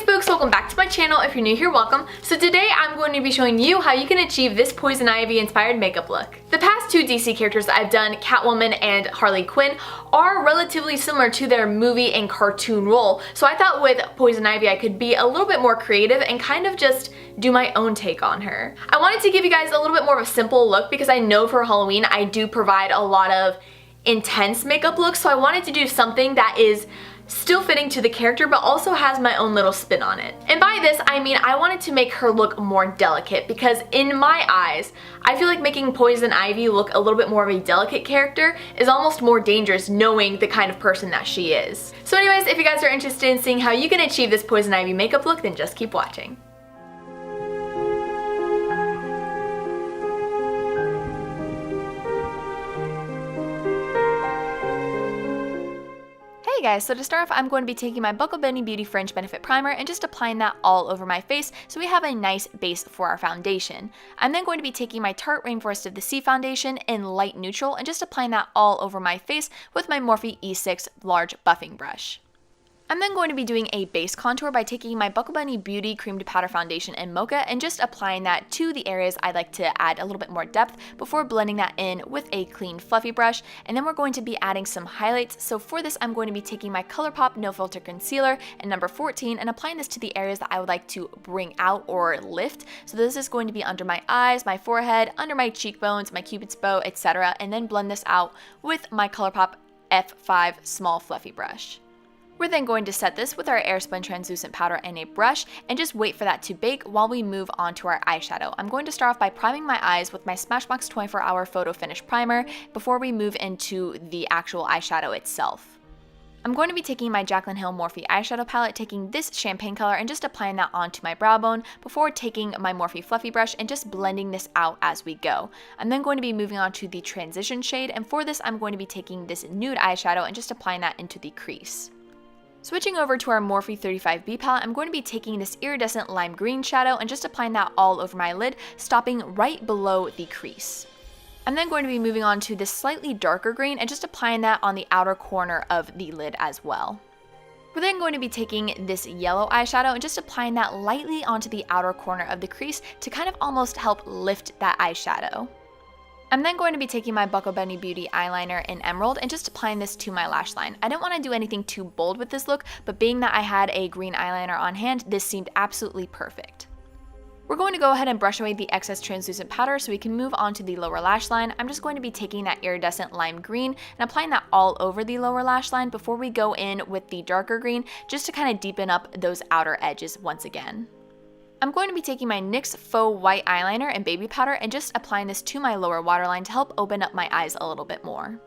spooks, welcome back to my channel. If you're new here, welcome. So today I'm going to be showing you how you can achieve this Poison Ivy inspired makeup look. The past two DC characters that I've done, Catwoman and Harley Quinn, are relatively similar to their movie and cartoon role. So I thought with Poison Ivy I could be a little bit more creative and kind of just do my own take on her. I wanted to give you guys a little bit more of a simple look because I know for Halloween I do provide a lot of intense makeup looks, so I wanted to do something that is still fitting to the character but also has my own little spin on it. And by this I mean I wanted to make her look more delicate because in my eyes I feel like making Poison Ivy look a little bit more of a delicate character is almost more dangerous knowing the kind of person that she is. So anyways, if you guys are interested in seeing how you can achieve this Poison Ivy makeup look, then just keep watching. Hey guys, so to start off I'm going to be taking my Buckle Bunny Beauty Fringe Benefit Primer and just applying that all over my face so we have a nice base for our foundation. I'm then going to be taking my Tarte Rainforest of the Sea foundation in light neutral and just applying that all over my face with my Morphe E6 large buffing brush. I'm then going to be doing a base contour by taking my Buckle Bunny Beauty Cream to Powder Foundation in Mocha and just applying that to the areas I'd like to add a little bit more depth before blending that in with a clean fluffy brush. And then we're going to be adding some highlights. So for this I'm going to be taking my ColourPop No Filter Concealer in number 14 and applying this to the areas that I would like to bring out or lift. So this is going to be under my eyes, my forehead, under my cheekbones, my cupid's bow, etc. And then blend this out with my ColourPop F5 small fluffy brush. We're then going to set this with our Airspun translucent powder and a brush and just wait for that to bake while we move on to our eyeshadow. I'm going to start off by priming my eyes with my Smashbox 24-Hour Photo Finish Primer before we move into the actual eyeshadow itself. I'm going to be taking my Jaclyn Hill Morphe eyeshadow palette, taking this champagne color and just applying that onto my brow bone before taking my Morphe fluffy brush and just blending this out as we go. I'm then going to be moving on to the transition shade, and for this I'm going to be taking this nude eyeshadow and just applying that into the crease. Switching over to our Morphe 35B palette, I'm going to be taking this iridescent lime green shadow and just applying that all over my lid, stopping right below the crease. I'm then going to be moving on to this slightly darker green and just applying that on the outer corner of the lid as well. We're then going to be taking this yellow eyeshadow and just applying that lightly onto the outer corner of the crease to kind of almost help lift that eyeshadow. I'm then going to be taking my Buckle Bunny Beauty eyeliner in Emerald and just applying this to my lash line. I didn't want to do anything too bold with this look, but being that I had a green eyeliner on hand, this seemed absolutely perfect. We're going to go ahead and brush away the excess translucent powder so we can move on to the lower lash line. I'm just going to be taking that iridescent lime green and applying that all over the lower lash line before we go in with the darker green, just to kind of deepen up those outer edges once again. I'm going to be taking my NYX Faux White Eyeliner and Baby Powder and just applying this to my lower waterline to help open up my eyes a little bit more.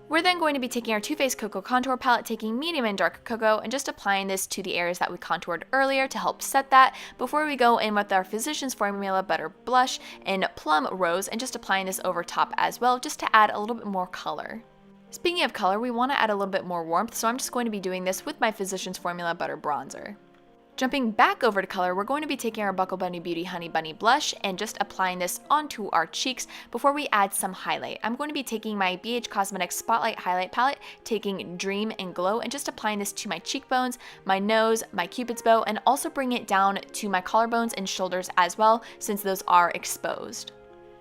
We're then going to be taking our Too Faced Cocoa Contour Palette, taking medium and dark cocoa and just applying this to the areas that we contoured earlier to help set that before we go in with our Physicians Formula Butter Blush in Plum Rose and just applying this over top as well just to add a little bit more color. Speaking of color, we want to add a little bit more warmth, so I'm just going to be doing this with my Physicians Formula Butter Bronzer. Jumping back over to color, we're going to be taking our Buckle Bunny Beauty Honey Bunny Blush and just applying this onto our cheeks before we add some highlight. I'm going to be taking my BH Cosmetics Spotlight Highlight Palette, taking Dream and Glow and just applying this to my cheekbones, my nose, my cupid's bow, and also bring it down to my collarbones and shoulders as well, since those are exposed.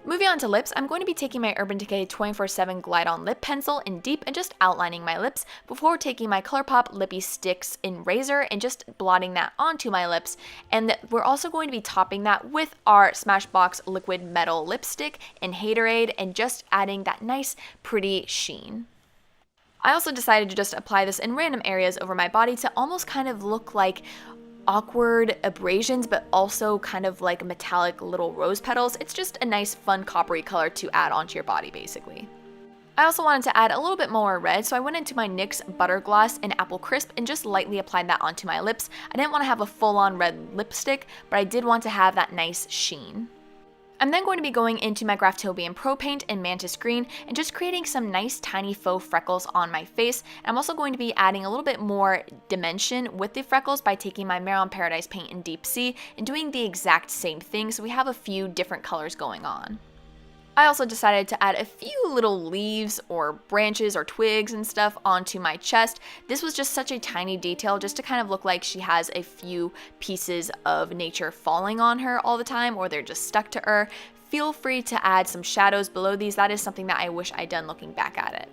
Moving on to lips, I'm going to be taking my Urban Decay 24/7 Glide On Lip Pencil in Deep and just outlining my lips before taking my ColourPop Lippy Sticks in Razor and just blotting that onto my lips. And we're also going to be topping that with our Smashbox Liquid Metal Lipstick in Haterade and just adding that nice pretty sheen. I also decided to just apply this in random areas over my body to almost kind of look like awkward abrasions, but also kind of like metallic little rose petals. It's just a nice fun coppery color to add onto your body basically. I also wanted to add a little bit more red, so I went into my NYX Butter Gloss in Apple Crisp and just lightly applied that onto my lips. I didn't want to have a full-on red lipstick, but I did want to have that nice sheen. I'm then going to be going into my Graftobian Pro Paint in Mantis Green and just creating some nice tiny faux freckles on my face. And I'm also going to be adding a little bit more dimension with the freckles by taking my Maryland Paradise Paint in Deep Sea and doing the exact same thing, so we have a few different colors going on. I also decided to add a few little leaves or branches or twigs and stuff onto my chest. This was just such a tiny detail just to kind of look like she has a few pieces of nature falling on her all the time, or they're just stuck to her. Feel free to add some shadows below these. That is something that I wish I'd done looking back at it.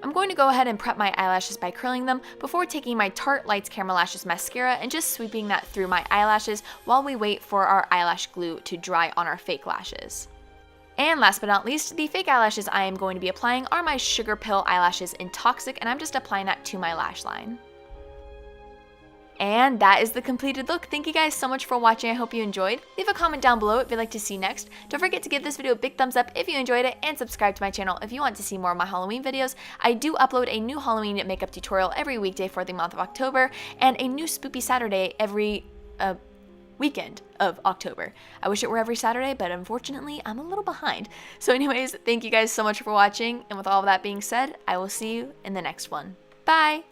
I'm going to go ahead and prep my eyelashes by curling them before taking my Tarte Lights Camera Lashes mascara and just sweeping that through my eyelashes while we wait for our eyelash glue to dry on our fake lashes. And last but not least, the fake eyelashes I am going to be applying are my Sugar Pill Eyelashes in Toxic, and I'm just applying that to my lash line. And that is the completed look. Thank you guys so much for watching. I hope you enjoyed. Leave a comment down below if you'd like to see next. Don't forget to give this video a big thumbs up if you enjoyed it, and subscribe to my channel if you want to see more of my Halloween videos. I do upload a new Halloween makeup tutorial every weekday for the month of October, and a new Spoopy Saturday every weekend of October. I wish it were every Saturday, but unfortunately I'm a little behind. So anyways, thank you guys so much for watching, and with all of that being said, I will see you in the next one. Bye!